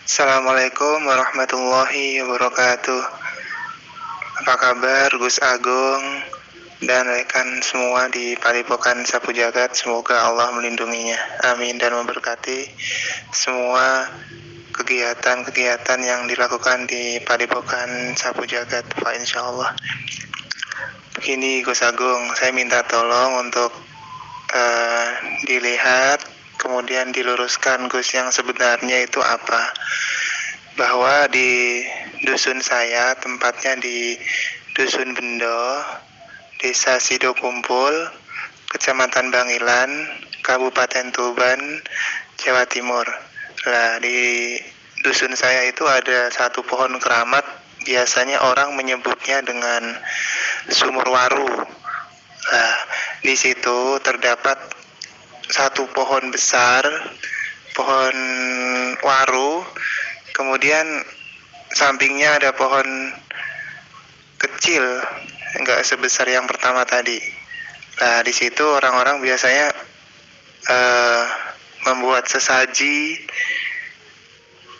Assalamualaikum warahmatullahi wabarakatuh. Apa kabar Gus Agung dan rekan semua di Padepokan Sapu Jagat? Semoga Allah melindunginya, amin, dan memberkati semua kegiatan-kegiatan yang dilakukan di Padepokan Sapu Jagat, Pak, insya Allah. Begini Gus Agung, saya minta tolong untuk dilihat kemudian diluruskan Gus, yang sebenarnya itu apa. Bahwa di dusun saya, tempatnya di Dusun Bendo, Desa Sidokumpul, Kecamatan Bangilan, Kabupaten Tuban, Jawa Timur. Nah, di dusun saya itu ada satu pohon keramat, biasanya orang menyebutnya dengan sumur waru. Nah, di situ terdapat satu pohon besar, pohon waru, kemudian sampingnya ada pohon kecil, enggak sebesar yang pertama tadi. Nah, di situ orang-orang biasanya membuat sesaji,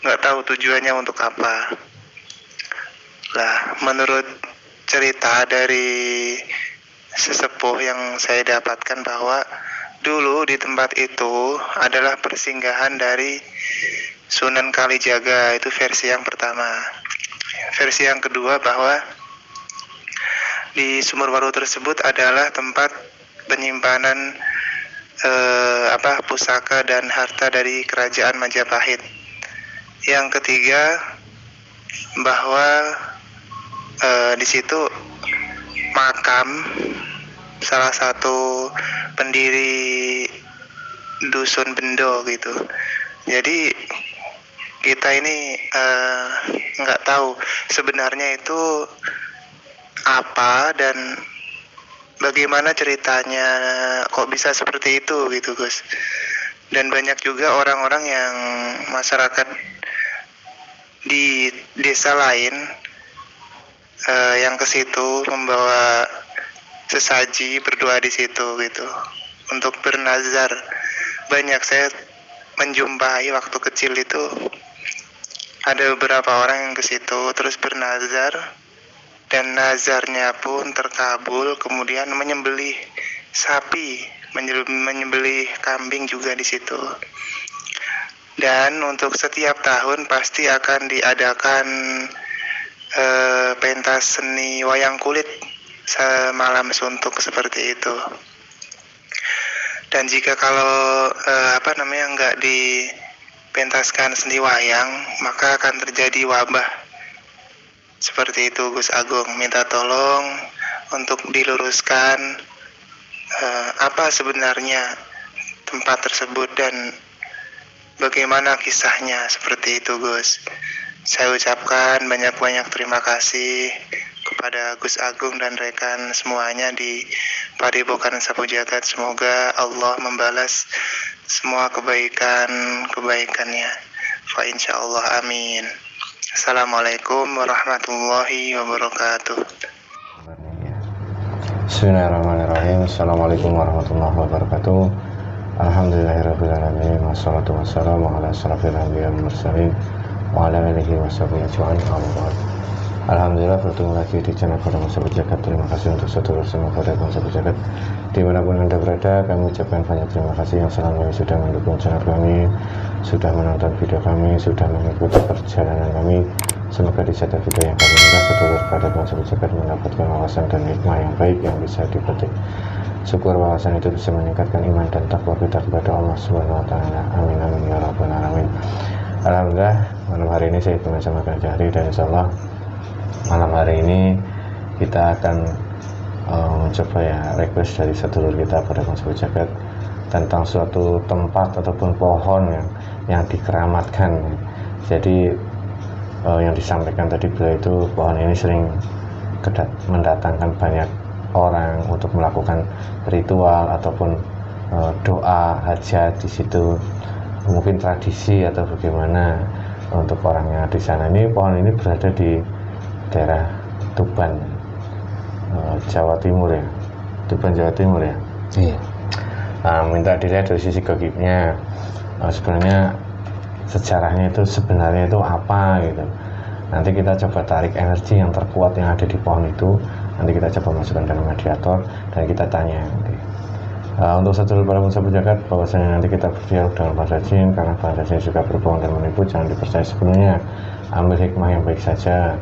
nggak tahu tujuannya untuk apa. Nah, menurut cerita dari sesepuh yang saya dapatkan bahwa dulu di tempat itu adalah persinggahan dari Sunan Kalijaga, itu versi yang pertama. Versi yang kedua bahwa di sumur waru tersebut adalah tempat penyimpanan pusaka dan harta dari kerajaan Majapahit. Yang ketiga bahwa di situ makam salah satu pendiri dusun Bendo gitu. Jadi kita ini nggak tahu sebenarnya itu apa dan bagaimana ceritanya kok bisa seperti itu gitu Gus. Dan banyak juga orang-orang yang masyarakat di desa lain yang ke situ membawa sesaji, berdoa di situ gitu untuk bernazar. Banyak saya menjumpai waktu kecil itu ada beberapa orang yang ke situ terus bernazar, dan nazarnya pun terkabul, kemudian menyembelih sapi, menyembelih kambing juga di situ. Dan untuk setiap tahun pasti akan diadakan pentas seni wayang kulit semalam suntuk seperti itu. Dan jika kalau nggak dipentaskan seni wayang, maka akan terjadi wabah. Seperti itu Gus Agung, minta tolong untuk diluruskan apa sebenarnya tempat tersebut dan bagaimana kisahnya, seperti itu Gus. Saya ucapkan banyak-banyak terima kasih kepada Gus Agung dan rekan semuanya di Padepokan Sapu Jagat. Semoga Allah membalas semua kebaikan-kebaikannya. Fa insyaallah, amin. Assalamualaikum warahmatullahi wabarakatuh. Bismillahirrahmanirrahim. Assalamualaikum warahmatullahi wabarakatuh. Alhamdulillahirrahmanirrahim. Wassalatu wassalamu ala asrafil anbiya wal mursalin wa ala alihi washabihi ajma'in. Alhamdulillah, bertemu lagi di channel Padepokan Sapu Jagat. Terima kasih untuk sedulur semua Padepokan Sapu Jagat dimanapun Anda berada. Kami ucapkan banyak terima kasih yang selama ini sudah mendukung channel kami, sudah menonton video kami, sudah mengikuti perjalanan kami. Semoga di setiap video yang kami unggah, sedulur Padepokan Sapu Jagat mendapatkan wawasan dan hikmah yang baik yang bisa dipetik. Syukur wawasan itu bisa meningkatkan iman dan takwa kita kepada Allah Subhanahu wa taala. Amin amin ya rabbal alamin. Alhamdulillah, malam hari ini saya bersama Kang Jahri, dan insyaallah malam hari ini kita akan mencoba request dari sedulur kita pada Sapu Jagat tentang suatu tempat ataupun pohon yang dikeramatkan. Jadi yang disampaikan tadi beliau itu, pohon ini sering mendatangkan banyak orang untuk melakukan ritual ataupun doa hajat di situ, mungkin tradisi atau bagaimana untuk orangnya di sana. Ini pohon ini berada di daerah Tuban, Jawa Timur ya. Tuban, Jawa Timur ya. Iya. Minta dilihat dari sisi gaibnya. Sebenarnya sejarahnya itu sebenarnya itu apa gitu. Nanti kita coba tarik energi yang terkuat yang ada di pohon itu, nanti kita coba masukkan dalam mediator dan kita tanya nanti. Untuk sedulur para pengusaha jagat, bahwasanya nanti kita berdialog dengan bahasa jin, karena bahasa jin juga berbohong dan menipu, jangan dipercaya sepenuhnya. Ambil hikmah yang baik saja,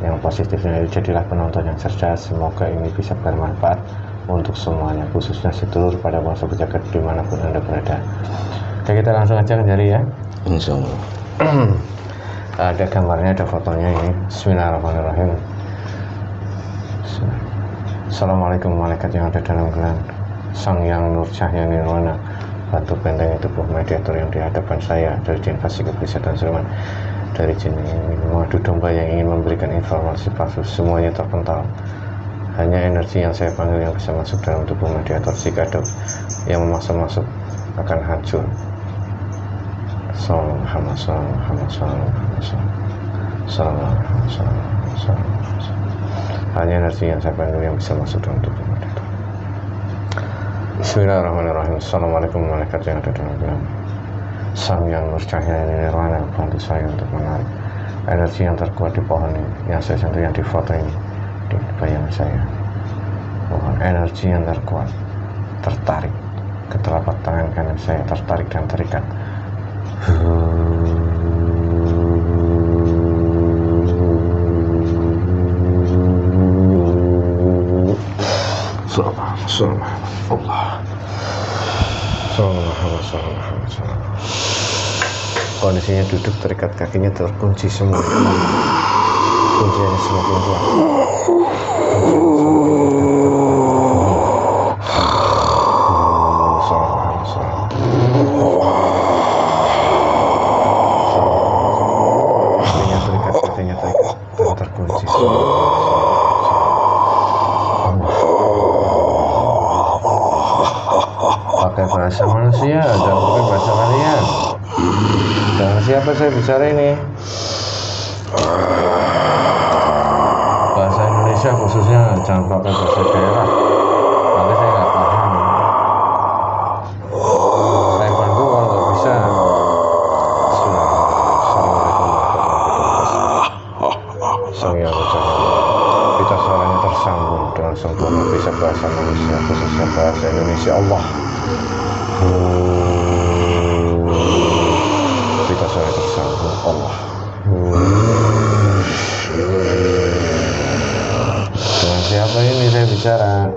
yang positifnya itu jadilah penonton yang cerdas. Semoga ini bisa bermanfaat untuk semuanya, khususnya sedulur pada pengusaha jagat dimanapun Anda berada. Oke, kita langsung aja Jari ya. Insyaallah. Ada gambarnya, ada fotonya ini. Bismillahirrahmanirrahim. Assalamualaikum malaikat yang ada dalam gelang Sang Yang Nur Cahya Nirwana, bantu benteng tubuh mediator yang di hadapan saya dari jin fasik iblis dan Sulaiman, dari jin yang ingin mengadu domba yang ingin memberikan informasi palsu, semuanya terpental. Hanya energi yang saya panggil yang bisa masuk dalam tubuh mediator. Jika ada yang memaksa masuk akan hancur. Salam Muhammad, salam Muhammad, salam Muhammad, salam Muhammad. Hanya energi yang saya panggil yang bisa masuk dalam tubuh mediator. Bismillahirrahmanirrahim. Assalamualaikum malaikat yang ada dalam gelang Sang Yang Nur Cahya Nirwana, bantu saya untuk menarik energi yang terkuat di pohon ini, yang saya sentuh, yang di foto ini, di bayangan saya. Pohon energi yang terkuat tertarik ke telapak tangan kanan saya, tertarik dan terikat. Kondisinya duduk, terikat kakinya terkunci semua. Kuncinya semakin kuat. Kakinya terikat dan terkunci. Pakai bahasa manusia dan pakai bahasa kalian. Dengan siapa saya bicara ini? Bahasa Indonesia khususnya, jangan pakai bahasa daerah. Nanti saya nggak paham. Saya bantu kalau nggak bisa. Sang Yang Cahya, kita suaranya tersambung dengan sempurna, bisa bahasa manusia khususnya bahasa Indonesia. Allah. Kita suaranya tersambung. Allah. Dengan siapa ini saya bicara?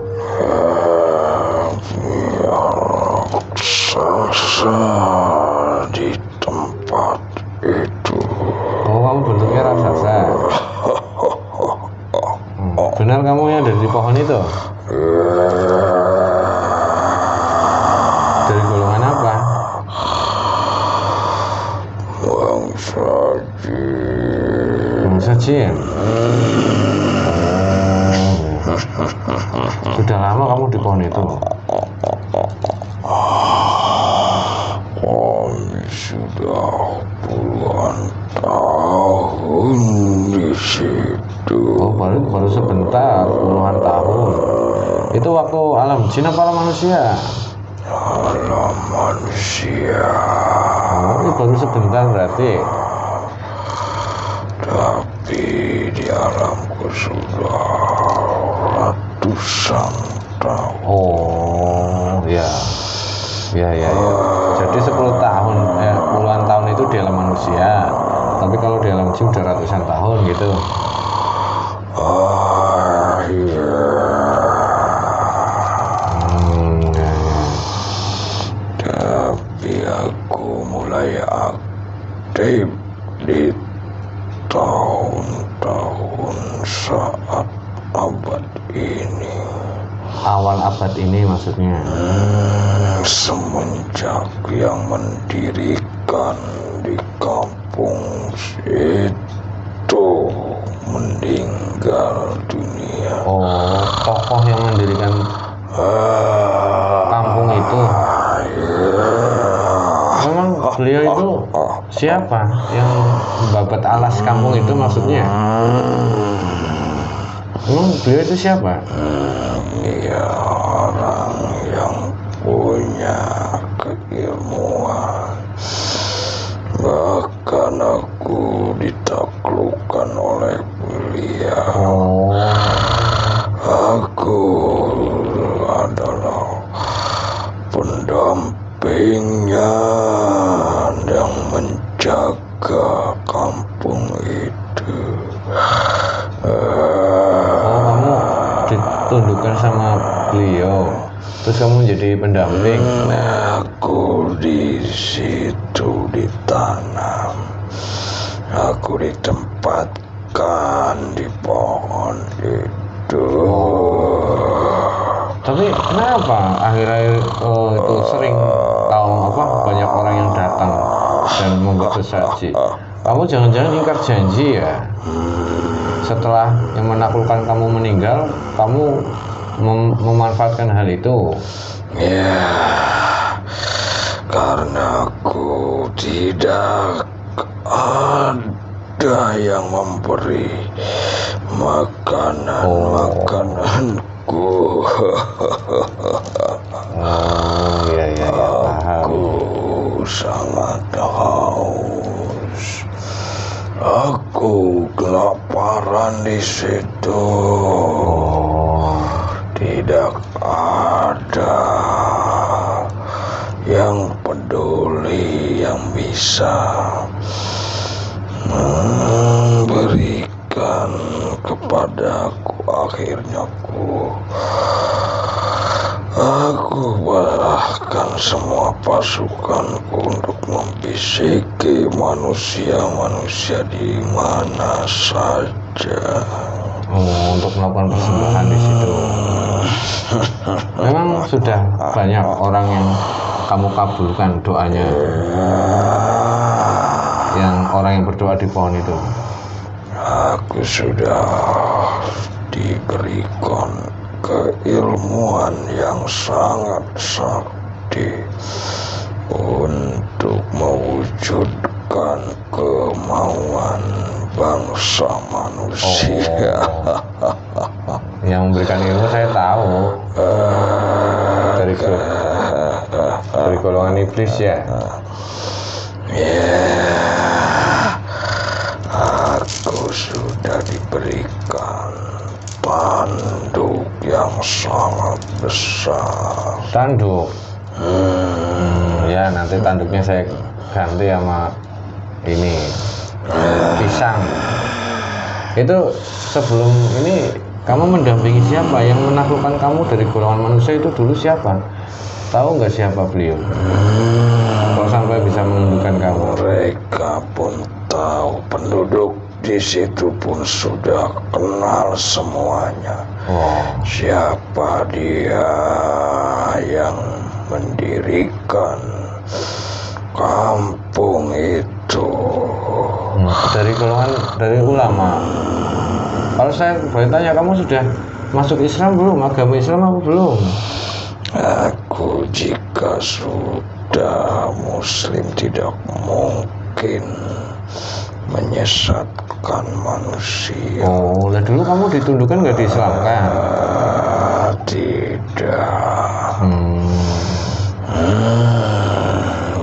Di tempat itu. Oh, kamu bentuknya raksasa. Benar kamu yang dari pohon itu? Dari golongan apa? Bangsa jin. Sudah lama kamu di pohon itu? Kami sudah puluhan tahun di situ. Oh, baru sebentar, puluhan tahun. Itu waktu alam jin apa alam manusia? Alam manusia. Oh, ini baru sebentar berarti. Tapi di alamku sudah ratusan tahun. Oh, ya. Jadi 10 tahun, puluhan tahun itu di alam manusia. Tapi kalau di alam jin udah ratusan tahun gitu. Iya. Tapi aku mulai aktif di tahun-tahun saat abad ini. Awal abad ini maksudnya? Semenjak yang mendirikan di kampung itu meninggal dunia. Oh, tokoh yang mendirikan kampung itu. Memang beliau itu siapa yang membabat alas kampung itu maksudnya? Memang beliau itu siapa? Ya, orang yang punya keilmuan dan aku ditaklukkan oleh beliau. Aku adalah pendampingnya yang menjaga kampung itu. Kamu ditundukkan sama beliau, terus kamu jadi pendamping. Aku di situ ditanam. Aku ditempatkan di pohon itu. Tapi kenapa akhir-akhir itu sering banyak orang yang datang dan membuat sesaji? Kamu jangan-jangan ingkar janji ya? Setelah yang menaklukkan kamu meninggal, kamu memanfaatkan hal itu? Ya, karena aku tidak ada yang memberi makananku. Iya, paham. Aku sangat haus. Aku kelaparan di situ. Tidak ada yang peduli, yang bisa memberikan kepadaku. Akhirnya aku bahkan semua pasukanku untuk membisiki manusia-manusia di mana saja. Untuk melakukan persembahan di situ. Memang sudah banyak orang yang kamu kabulkan doanya, yang orang yang berdoa di pohon itu. Aku sudah diberikan keilmuan yang sangat sakti untuk mewujudkan kemauan bangsa manusia. Yang memberikan ilmu saya tahu dari golongan iblis ya. Aku sudah diberikan tanduk yang sangat besar. Tanduk? Ya, nanti tanduknya saya ganti sama ini pisang. Itu sebelum ini kamu mendampingi siapa? Yang menaklukkan kamu dari golongan manusia itu dulu siapa? Tahu nggak siapa beliau? Kalau sampai bisa menundukkan kamu. Mereka pun tahu, penduduk di situ pun sudah kenal semuanya. Siapa dia yang mendirikan kampung itu. Dari ulama. Kalau saya boleh tanya, kamu sudah masuk Islam belum? Agama Islam apa belum? Aku jika sudah Muslim tidak mungkin menyesatkan manusia. Lah dulu kamu ditundukkan nggak diislamkan? Tidak.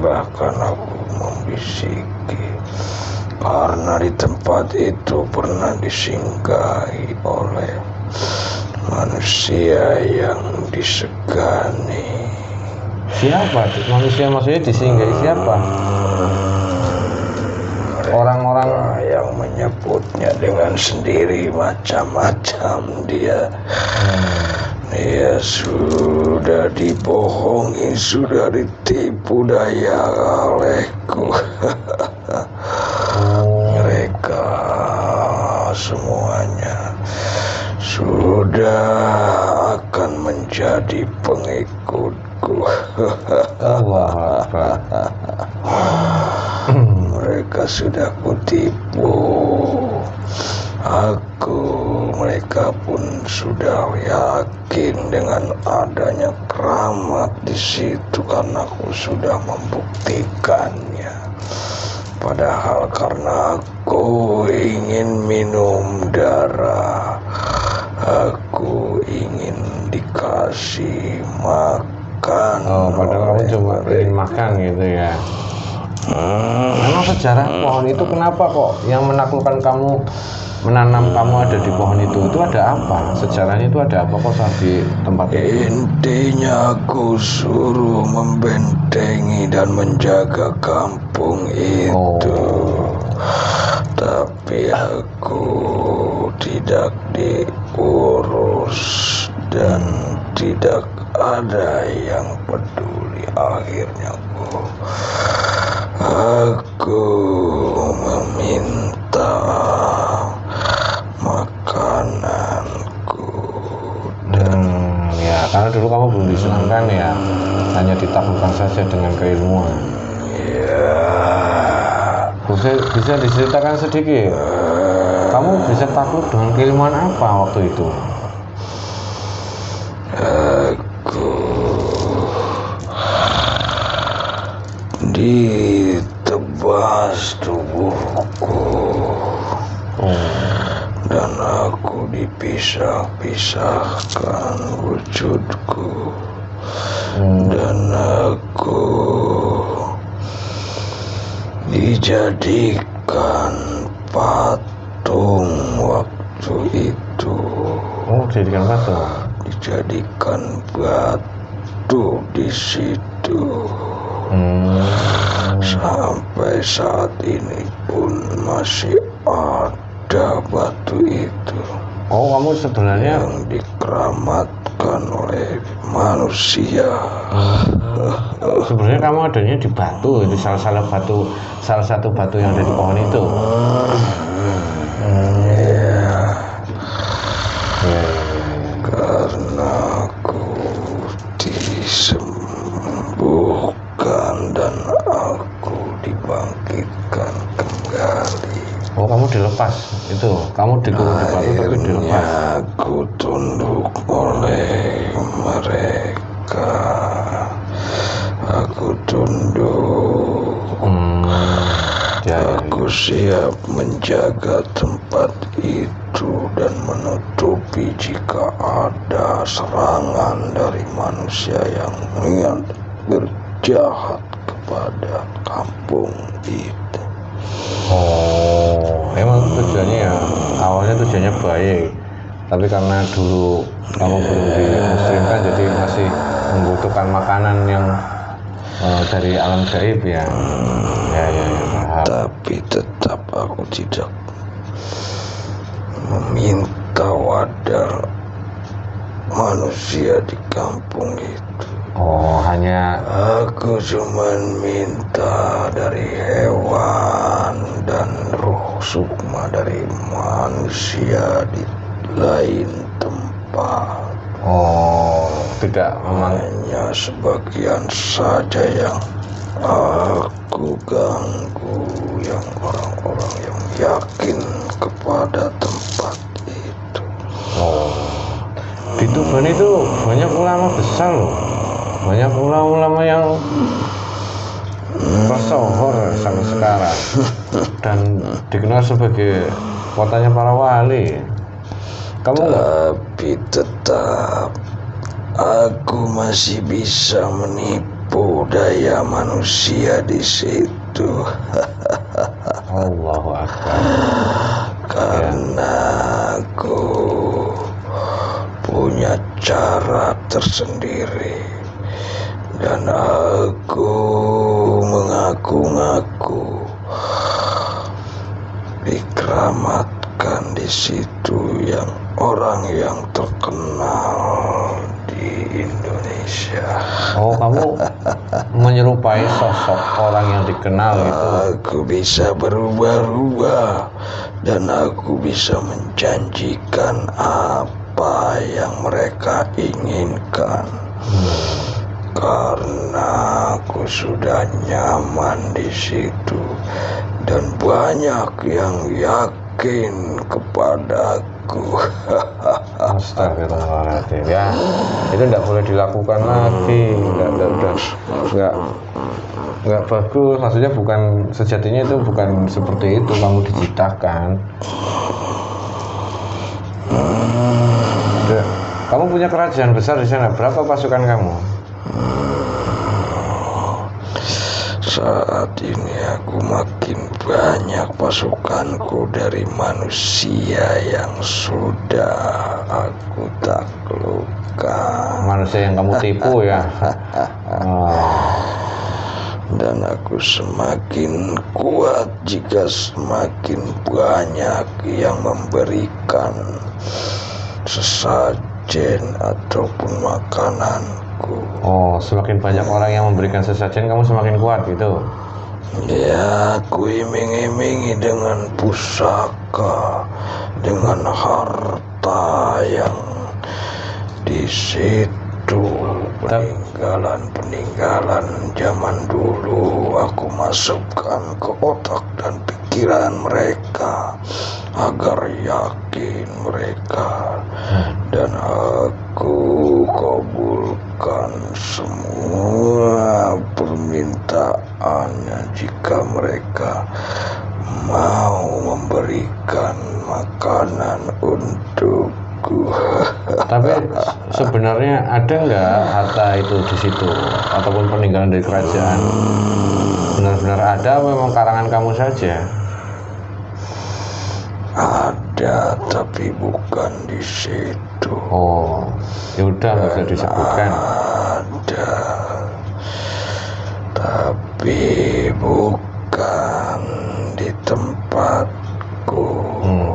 Bahkan aku membisiki karena di tempat itu pernah disinggahi oleh manusia yang disegani. Siapa? Manusia maksudnya disinggahi siapa? Orang-orang yang menyebutnya dengan sendiri macam-macam. Dia sudah dibohongi, sudah ditipu daya olehku. Mereka semuanya sudah akan menjadi pengikutku. Mereka sudah kutipu. Mereka pun sudah yakin dengan adanya keramat di situ karena aku sudah membuktikannya. Padahal karena aku ingin minum darah, aku ingin dikasih makan. Padahal kamu cuma ingin makan gitu ya. Memang sejarah pohon itu kenapa kok yang menaklukkan kamu, menanam kamu ada di pohon itu ada apa? Sejarahnya itu ada apa kok saat di tempat itu? Intinya aku suruh membentengi dan menjaga kampung itu. Tapi aku tidak diurus dan tidak ada yang peduli. Akhirnya aku meminta makananku ya karena dulu kamu belum disenangkan ya, hanya ditaklukkan saja dengan keilmuan. Bisa diceritakan sedikit, kamu bisa takluk dengan keilmuan apa waktu itu? Aku ditebas tubuhku dan aku dipisah-pisahkan wujudku dan aku dijadikan patung waktu itu. Dijadikan patung? Dijadikan batu di situ. Sampai saat ini pun masih ada batu itu. Kamu sebenarnya yang dikeramatkan oleh manusia. Sebenarnya kamu adanya di batu, itu salah satu batu yang ada di pohon itu. Karena aku disembuhkan dan aku dibangkitkan kembali. Kamu dilepas itu, kamu dikurung di batu tapi dilepas. Aku tunduk oleh mereka. Aku tunduk. Aku siap menjaga tempat itu dan menutupi jika ada serangan dari manusia yang niat berjahat kepada kampung itu. Emang tujuannya ya, awalnya tujuannya baik, tapi karena dulu kamu belum dimuslimkan jadi masih membutuhkan makanan yang dari alam gaib ya. Paham. Tapi tetap aku tidak meminta wadah manusia di kampung itu. Hanya aku cuman minta dari hewan dan roh sukma dari manusia di lain tempat. Tidak memang hanya sebagian saja yang aku ganggu, yang orang-orang yang yakin kepada tempat itu. Di Tuban itu banyak ulama besar loh, banyak ulama-ulama yang tersohor sampai sekarang dan dikenal sebagai kotanya para wali. Tapi tetap aku masih bisa menipu daya manusia di situ. Allahu Akbar. Karena aku punya cara tersendiri dan aku mengaku-ngaku dikeramatkan di situ yang orang yang terkenal di Indonesia. Kamu menyerupai sosok orang yang dikenal itu. Aku bisa berubah-ubah dan aku bisa menjanjikan apa yang mereka inginkan. Karena aku sudah nyaman di situ dan banyak yang yakin kepadaku. Astagfirullahaladzim ya, itu tidak boleh dilakukan lagi, nggak bagus. Maksudnya bukan, sejatinya itu bukan seperti itu kamu diciptakan. Kamu punya kerajaan besar di sana, berapa pasukan kamu? saat ini aku makin banyak pasukanku dari manusia yang sudah aku taklukkan. Manusia yang kamu tipu ya. Dan aku semakin kuat jika semakin banyak yang memberikan sesajen ataupun makananku. Oh, semakin banyak orang yang memberikan sesajen, kamu semakin kuat gitu. Ya, aku iming-imingi dengan pusaka, dengan harta yang di situ, peninggalan zaman dulu aku masukkan ke otak dan pikiran mereka agar yakin mereka, dan aku kabulkan semua permintaannya jika mereka mau memberikan makanan untukku. Tapi sebenarnya ada nggak harta itu di situ ataupun peninggalan dari kerajaan? Benar-benar ada, memang karangan kamu saja? Ada, tapi bukan di situ. Oh, ya udah, nggak usah disebutkan. Ada, tapi bukan di tempatku.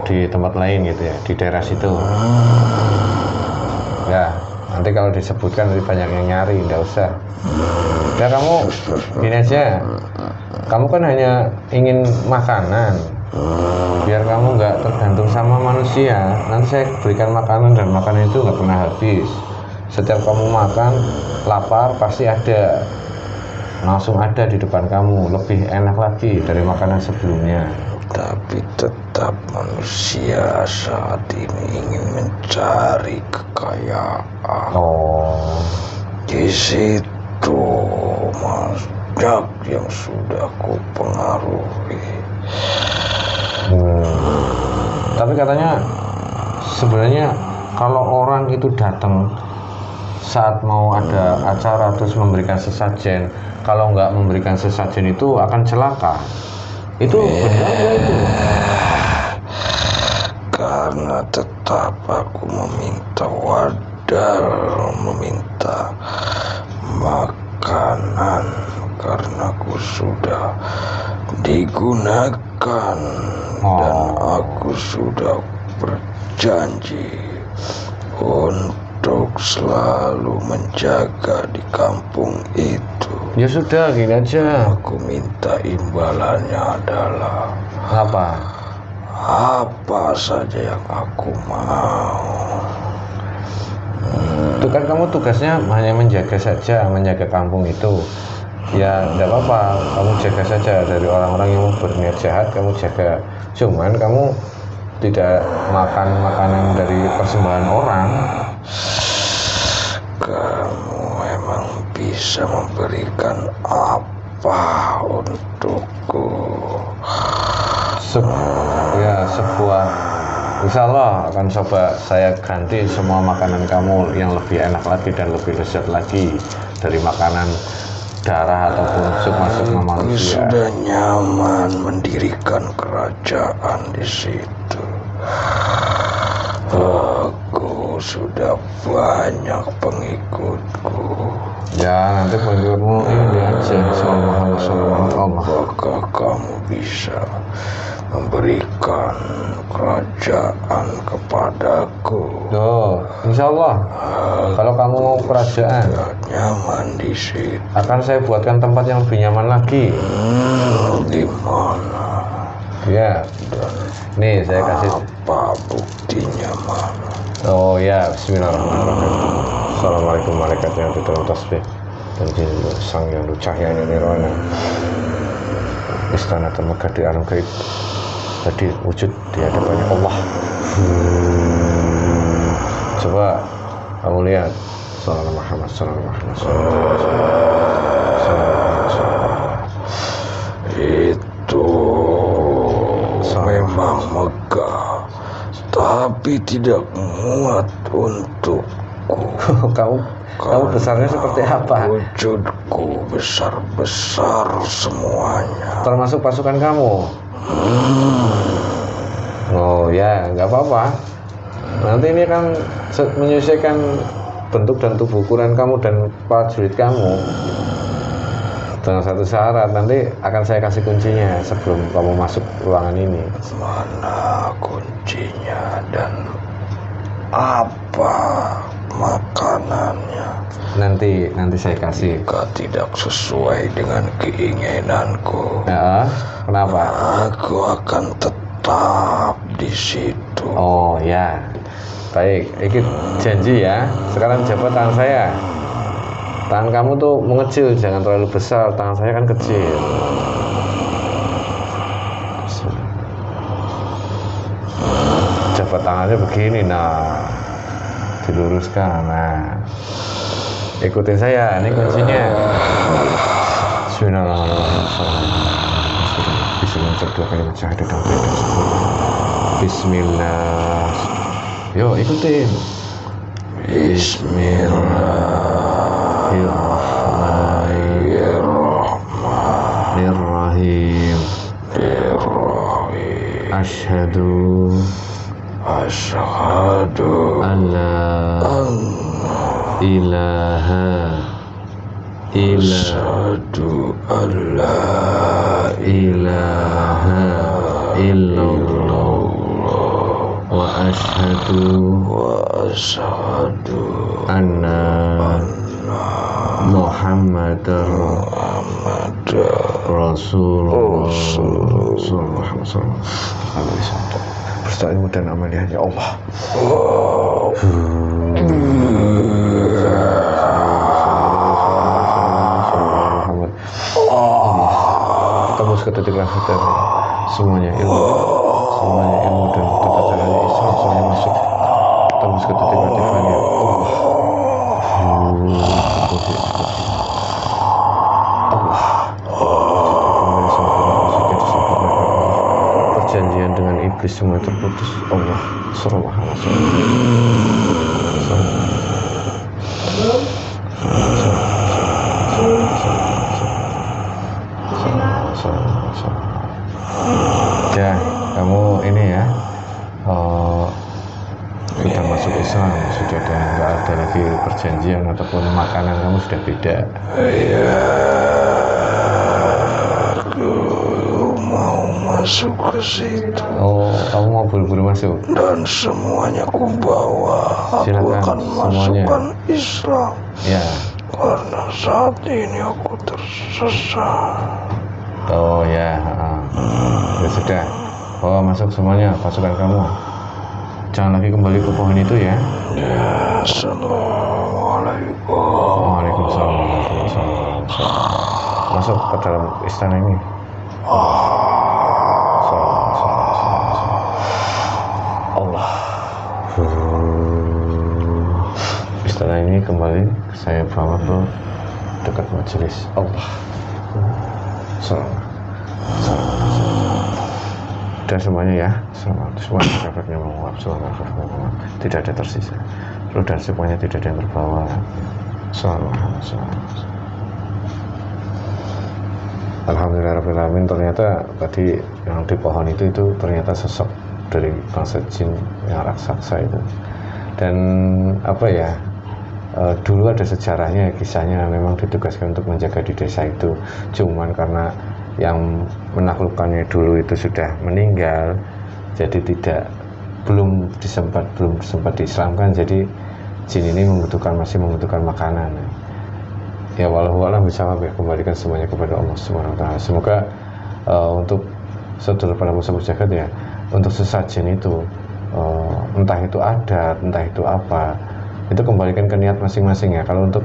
Di tempat lain gitu ya, di daerah situ. Ya, nanti kalau disebutkan nanti banyak yang nyari, nggak usah. Ya kamu gini aja, kamu kan hanya ingin makanan, biar kamu nggak tergantung sama manusia. Nanti saya berikan makanan dan makanan itu nggak pernah habis. Setiap kamu makan, lapar pasti ada, langsung ada di depan kamu, lebih enak lagi dari makanan sebelumnya. Tapi tetap manusia saat ini ingin mencari kekayaan. Oh, Di situ banyak yang sudah kupengaruhi. Tapi katanya sebenarnya kalau orang itu datang saat mau ada acara terus memberikan sesajen, kalau nggak memberikan sesajen itu akan celaka. Itu benar nggak itu? Karena tetap aku meminta wadal, meminta makanan, karena aku sudah digunakan dan aku sudah berjanji untuk selalu menjaga di kampung itu. Ya sudah, gini aja. Aku minta imbalannya adalah apa saja yang aku mau. Itu kan kamu tugasnya hanya menjaga saja, menjaga kampung itu. Ya tidak apa-apa, kamu jaga saja. Dari orang-orang yang berniat jahat kamu jaga. Cuman kamu tidak makan makanan dari persembahan orang. Kamu emang bisa memberikan apa untukku? Sebuah, insya Allah akan coba saya ganti semua makanan kamu yang lebih enak lagi dan lebih lezat lagi dari makanan darah ataupun sukma-sukma manusia. Aku sudah nyaman mendirikan kerajaan di situ. Aku sudah banyak pengikutku. Ya, nanti pengikutmu ini aja. Apakah kamu bisa memberikan kerajaan kepadaku? Tuh, insya Allah. Kalau kamu mau kerajaan, Nyaman di situ. akan saya buatkan tempat yang lebih nyaman lagi. Di mana? Ya, nih saya kasih. Apa buktinya mana? Oh ya, bismillahirrahmanirrahim. Assalamualaikum warahmatullahi wabarakatuh. Tasbih dan jin sang yang cahyanya nirwana. Istana Temegah di alam gaib. Tadi wujud di hadapannya Allah. Coba kamu lihat. Sallallahu Muhammad, sallallahu Muhammad, Itu memang megah, tapi tidak muat untukku. Kamu Kamu besarnya seperti apa? Wujudku besar-besar semuanya. Termasuk pasukan kamu? Oh ya, nggak apa-apa. Nanti ini kan menyesuaikan bentuk dan tubuh ukuran kamu dan prajurit kamu. Dengan satu syarat, nanti akan saya kasih kuncinya sebelum kamu masuk ruangan ini. Mana kuncinya dan apa makanannya? Nanti saya kasih. Jika tidak sesuai dengan keinginanku, Ya, kenapa? aku akan tetap di situ. Oh ya, baik. Ikut janji ya. Sekarang jabat tangan saya. Tangan kamu tuh mengecil, jangan terlalu besar. Tangan saya kan kecil. Jabat tangannya begini, nah, diluruskan. Nah, ikutin saya. Ini kuncinya. Bismillah. Yo, ikutin. Bismillahirrahmanirrahim. Asyhadu alla ilaha illallah wa asyhadu anna Muhammadar Rasulullah. Berserta ilmu dan amaliyahnya Allah. Tembus ke titik lahir semuanya ilmu dan kepercayaannya Islam semuanya masuk. Tembus ke titik latifahnya Allah. Perjanjian dengan iblis semua terputus. Allah Subhanahu wa ya, kamu ini ya sudah masuk Islam, sudah nggak ada lagi perjanjian ataupun makanan kamu sudah beda. Iya, aku mau masuk ke situ. Oh, kamu mau buru-buru masuk? Dan semuanya ku bawa. Aku akan masukkan Islam. Ya. Karena saat ini aku tersesat. Oh ya, ya sudah. Bawa masuk semuanya pasukan kamu. Jangan lagi kembali ke pohon itu ya. Ya, assalamualaikum. Waalaikumsalam. Masuk ke dalam istana ini. Allah. Istana ini kembali saya bawa ke dekat majelis Allah. Dan semuanya ya, semua sahabatnya menguap, tidak ada tersisa. Dan semuanya tidak ada yang terbawa. Alhamdulillahirrahmanirrahim. Ternyata tadi yang di pohon itu ternyata sosok dari bangsa jin yang raksasa itu. Dan apa ya, dulu ada sejarahnya, kisahnya memang ditugaskan untuk menjaga di desa itu. Cuman karena yang menaklukkannya dulu itu sudah meninggal, jadi belum sempat diislamkan. Jadi jin ini masih membutuhkan makanan. Ya wallahu a'lam bishawab, ya kembalikan semuanya kepada Allah Subhanahu wa taala. Semoga untuk saudara para musafir jagat ya, untuk sesajen itu entah itu adat, entah itu apa, itu kembalikan ke niat masing-masing ya. Kalau untuk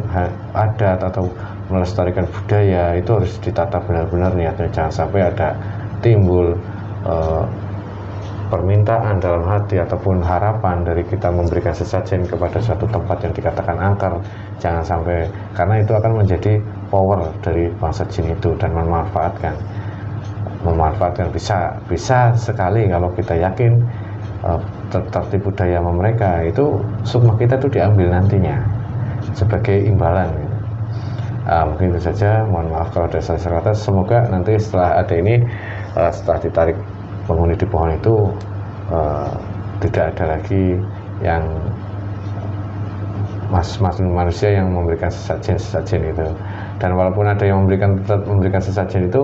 adat atau melestarikan budaya itu harus ditata benar-benar niatnya, jangan sampai ada timbul permintaan dalam hati ataupun harapan dari kita memberikan sesajen kepada suatu tempat yang dikatakan angker. Jangan sampai, karena itu akan menjadi power dari bangsa jin itu dan memanfaatkan bisa sekali kalau kita yakin tertib budaya mereka itu sukma kita itu diambil nantinya. sebagai imbalan gitu. Mungkin itu saja, mohon maaf kalau ada salah kata. Semoga nanti setelah ada ini, setelah ditarik penghuni di pohon itu, tidak ada lagi yang manusia yang memberikan sesajen itu. Dan walaupun ada yang memberikan sesajen itu,